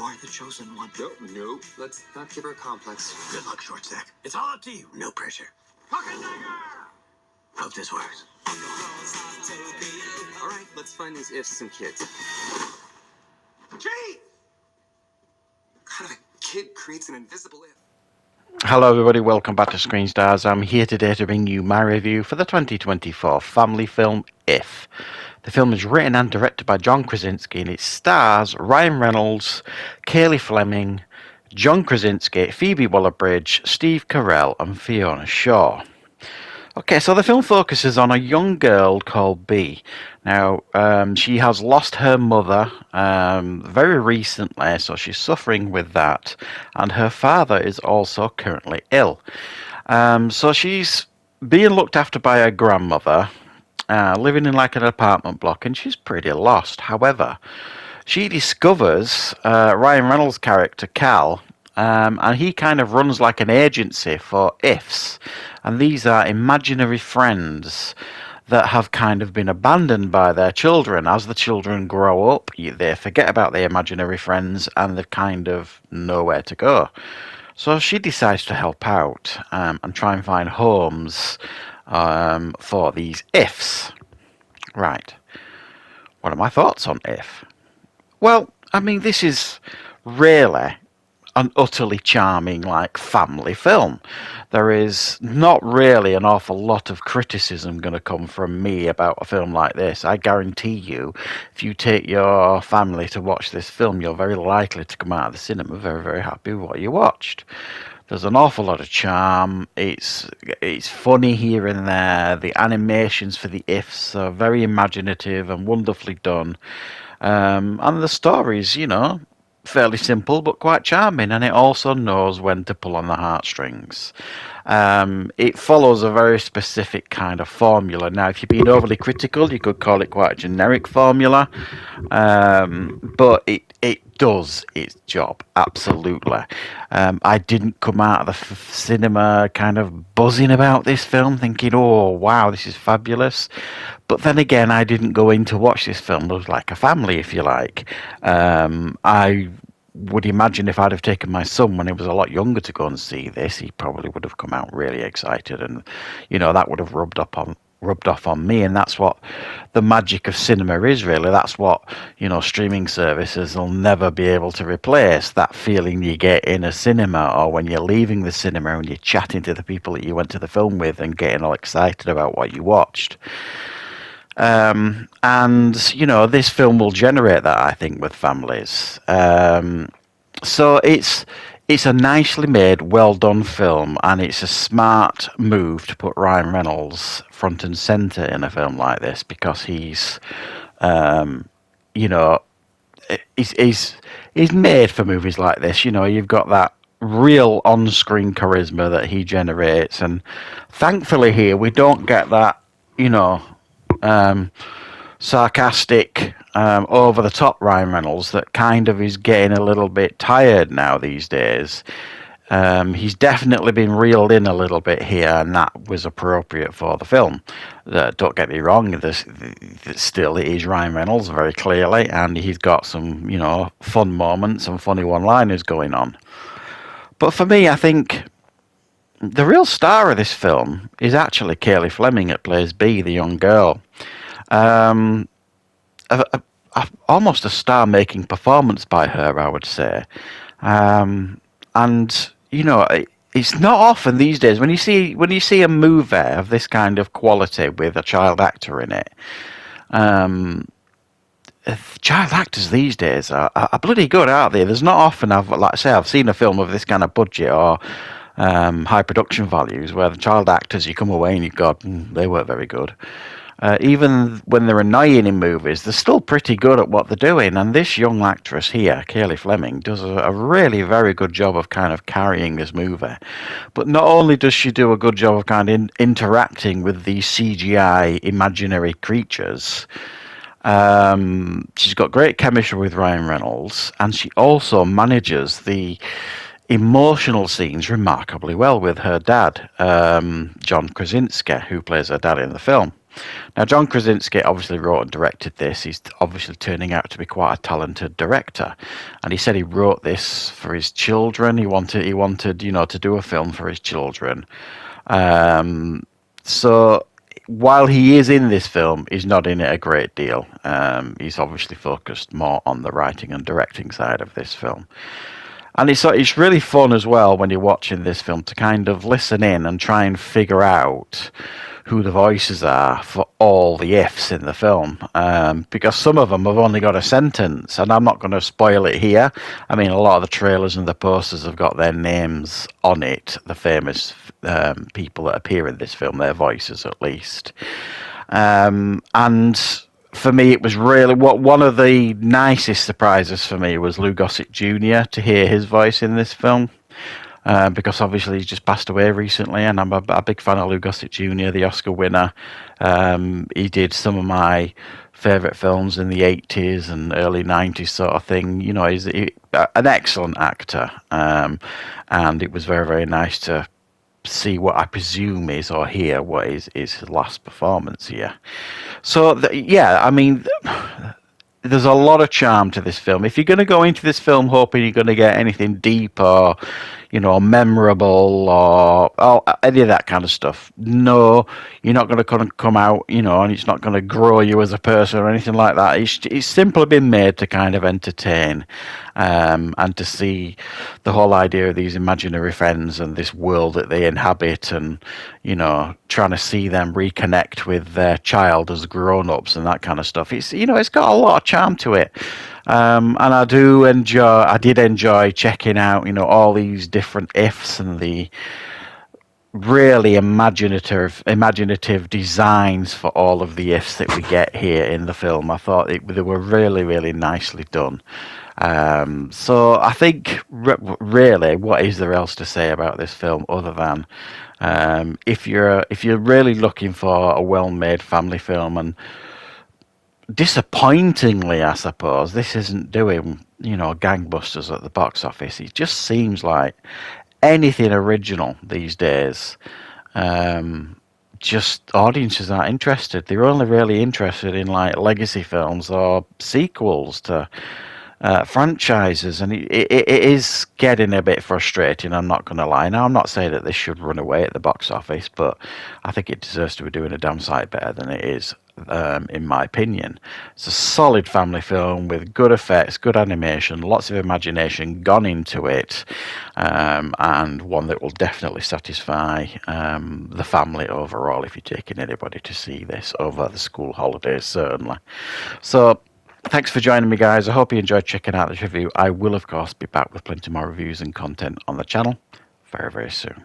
You're the chosen one. Nope. Let's not give her a complex. Good luck, short stack. It's all up to you. No pressure. Fucking dagger! Hope this works. All right, let's find these ifs and kids. Chief! How did a kid creates an invisible if? Hello everybody, welcome back to Screenstars. I'm here today to bring you my review for the 2024 family film If. The film is written and directed by John Krasinski and it stars Ryan Reynolds, Kaylee Fleming, John Krasinski, Phoebe Waller-Bridge, Steve Carell and Fiona Shaw. Okay, so the film focuses on a young girl called Bee. Now, she has lost her mother very recently, so she's suffering with that. And her father is also currently ill. So she's being looked after by her grandmother, living in like an apartment block, and she's pretty lost. However, she discovers Ryan Reynolds' character, Cal, and he kind of runs like an agency for ifs. And these are imaginary friends that have kind of been abandoned by their children. As the children grow up, they forget about their imaginary friends and they've kind of nowhere to go. So she decides to help out and try and find homes for these ifs. Right. What are my thoughts on If? Well, I mean, this is really an utterly charming, like, family film. There is not really an awful lot of criticism going to come from me about a film like this. I guarantee you, if you take your family to watch this film, you're very likely to come out of the cinema very, very happy with what you watched. There's an awful lot of charm. It's funny here and there. The animations for the ifs are very imaginative and wonderfully done. And the stories, you know, fairly simple but quite charming, and it also knows when to pull on the heartstrings. It follows a very specific kind of formula. Now, if you're being overly critical, you could call it quite a generic formula, but it does its job, absolutely. I didn't come out of the cinema kind of buzzing about this film, thinking, oh, wow, this is fabulous. But then again, I didn't go in to watch this film like a family, if you like. I would imagine if I'd have taken my son when he was a lot younger to go and see this, he probably would have come out really excited, and you know that would have rubbed off on me. And that's what the magic of cinema is, really. That's what, you know, streaming services will never be able to replace, that feeling you get in a cinema, or when you're leaving the cinema and you're chatting to the people that you went to the film with and getting all excited about what you watched. And you know, this film will generate that, I think, with families. So it's a nicely made, well done film, and it's a smart move to put Ryan Reynolds front and center in a film like this, because he's, you know, he's made for movies like this. You know, you've got that real on-screen charisma that he generates, and thankfully here we don't get that, you know, sarcastic, over-the-top Ryan Reynolds that kind of is getting a little bit tired now these days. He's definitely been reeled in a little bit here, and that was appropriate for the film. Don't get me wrong, still it is Ryan Reynolds very clearly, and he's got some, you know, fun moments and funny one-liners going on. But for me, I think the real star of this film is actually Kaylee Fleming, that plays Bee, the young girl. Almost a star-making performance by her, I would say. And you know, it's not often these days when you see a movie of this kind of quality with a child actor in it. Child actors these days are bloody good, aren't they? There's not often I've seen a film of this kind of budget or high production values where the child actors, you come away and you go, they weren't very good. Even when they're annoying in movies, they're still pretty good at what they're doing. And this young actress here, Kaylee Fleming, does a really very good job of kind of carrying this movie. But not only does she do a good job of kind of interacting with these CGI imaginary creatures, she's got great chemistry with Ryan Reynolds, and she also manages the emotional scenes remarkably well with her dad, John Krasinski, who plays her dad in the film. Now, John Krasinski obviously wrote and directed this. He's obviously turning out to be quite a talented director, and he said he wrote this for his children. He wanted, to do a film for his children. So while he is in this film, he's not in it a great deal. He's obviously focused more on the writing and directing side of this film. And it's really fun as well when you're watching this film to kind of listen in and try and figure out who the voices are for all the ifs in the film, because some of them have only got a sentence, and I'm not going to spoil it here. I mean, a lot of the trailers and the posters have got their names on it, the famous people that appear in this film, their voices at least. And for me, it was really one of the nicest surprises for me was Lou Gossett Jr. to hear his voice in this film. Because obviously he's just passed away recently, and I'm a big fan of Lou Gossett Jr., the Oscar winner. He did some of my favourite films in the 80s and early 90s sort of thing. He's an excellent actor, and it was very, very nice to see what I presume is, or hear what is his last performance here. So, I mean, there's a lot of charm to this film. If you're going to go into this film hoping you're going to get anything deep or, memorable or any of that kind of stuff, no, you're not going to come out, and it's not going to grow you as a person or anything like that. It's simply been made to kind of entertain, and to see the whole idea of these imaginary friends and this world that they inhabit, and trying to see them reconnect with their child as grown-ups and that kind of stuff. It's got a lot of charm to it. And I did enjoy checking out, all these different ifs and the really imaginative designs for all of the ifs that we get here in the film. I thought they were really, really nicely done. So I think really, what is there else to say about this film other than if you're really looking for a well-made family film, and disappointingly, I suppose, this isn't doing, gangbusters at the box office. It just seems like anything original these days, just audiences aren't interested. They're only really interested in like legacy films or sequels to franchises, and it is getting a bit frustrating. I'm not going to lie. Now, I'm not saying that this should run away at the box office, but I think it deserves to be doing a damn sight better than it is, in my opinion. It's a solid family film with good effects, good animation, lots of imagination gone into it, and one that will definitely satisfy the family overall if you're taking anybody to see this over the school holidays, certainly. So, thanks for joining me, guys. I hope you enjoyed checking out this review. I will, of course, be back with plenty more reviews and content on the channel very, very soon.